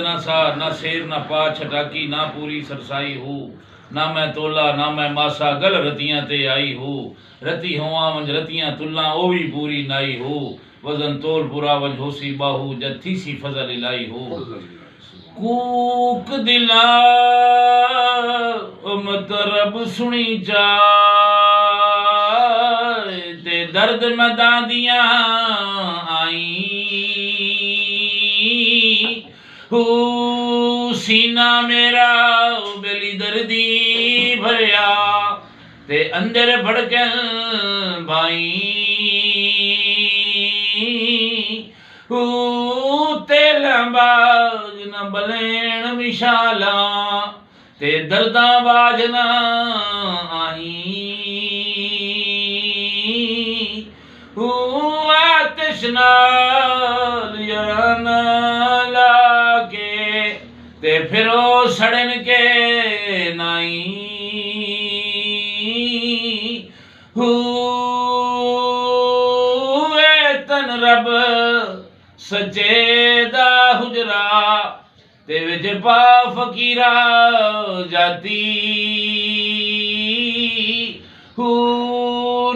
ना सार ना शेर ना पा छटाकी ना पूरी सरसाई हो ना मैं तोला ना मैं मासा गल रतियां ते आई हो रती हुआ वंज रतियां तुल्ला ओ भी पूरी नाई हो वजन तोल पूरा वंज होसी बाहू जद थी सी फजल इलाई हो कूक दिला मतरब सुनी जा ते दर्द में दादियां आई हो सीना मेरा बेली दर्दी भरिया ते अंदर भड़कन भाई हो ते लंबाज न बलेन विशाला ते दर्दा बाज न आई हो आतिश नाल यराना लाके ते फिर ओ सड़न के नाई हो तन रब सचे दा हुजरा ते विच पा फकीरा जाती हो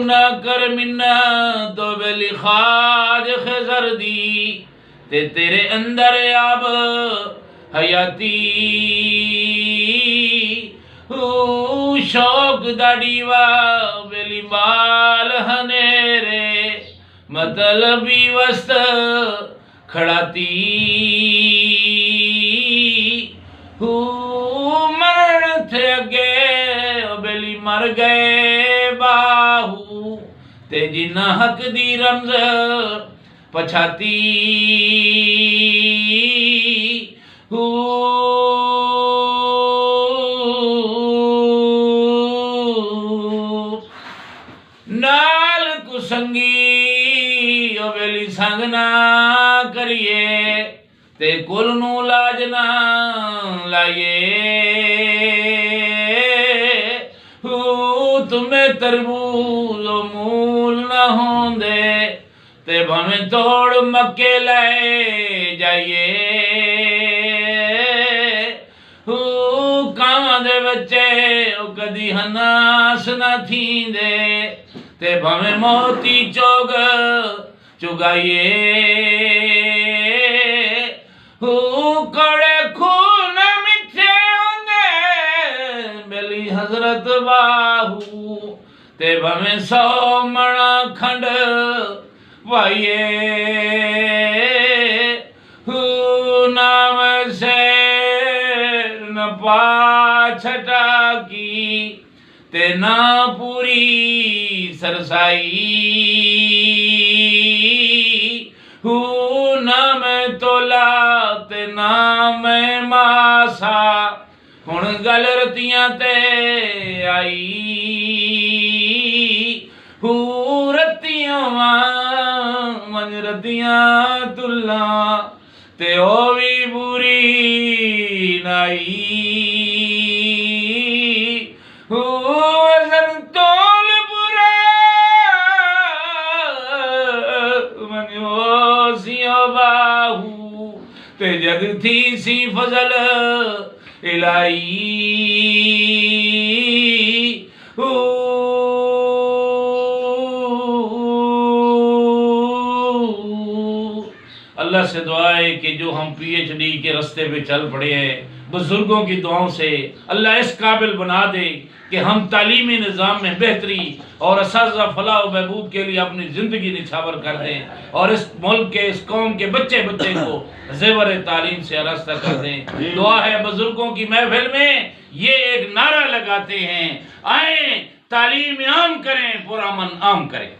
ना कर मिन्ना तो बेली खाज खजर दी ते तेरे अंदर अब हयाती हो शौक दाड़ीवा बेली बाल हनेरे मतलबी वस्त खड़ाती हो मरण थे अगे बेली मर गए बाहू ते जिन्ना हक दी रमज पछाती हो नाल कुसंगी बेली संग ना करिए ते कुल नू लाज ना लाइए हो तुम्हें तरबूज मूल ना होंदे ते भावें तोड़ मक्के लाए जाइए हो कावां दे बच्चे कदी हनास ना थींदे ते भावें मोती चोग चुगाइए हो कड़े खून मिठे होंदे बेली हजरत बाहू ते भावें 100 मणा खंड वाइए हो नाम से न पा छटाकी ते ना पूरी सरसाई हो ना मैं तोला ते ना मैं मासा हुण गल रतियां ते आई हो रतियां वंज रतियां तुल्ला ते ओ भी बुरी नाई हो वजन तोल बुरा मन होसियो बाहू ते जद थी सी फजल इलाई हो अल्लाह से दुआ है कि जो हम PhD के रास्ते पे चल पड़े हैं बुजुर्गों की दुआओं से अल्लाह इस काबिल बना दे कि हम तालीमी निज़ाम में बेहतरी और असाज़ा फलाह व बहबूद के लिए अपनी ज़िंदगी निछावर कर दें और इस मुल्क के इस कौम के बच्चे बच्चे को ज़ेवर तालीम से आरास्ता कर दें। दुआ है बुजुर्गों की महफिल में ये एक नारा लगाते हैं, आए तालीम आम करें पुरअमन आम करें।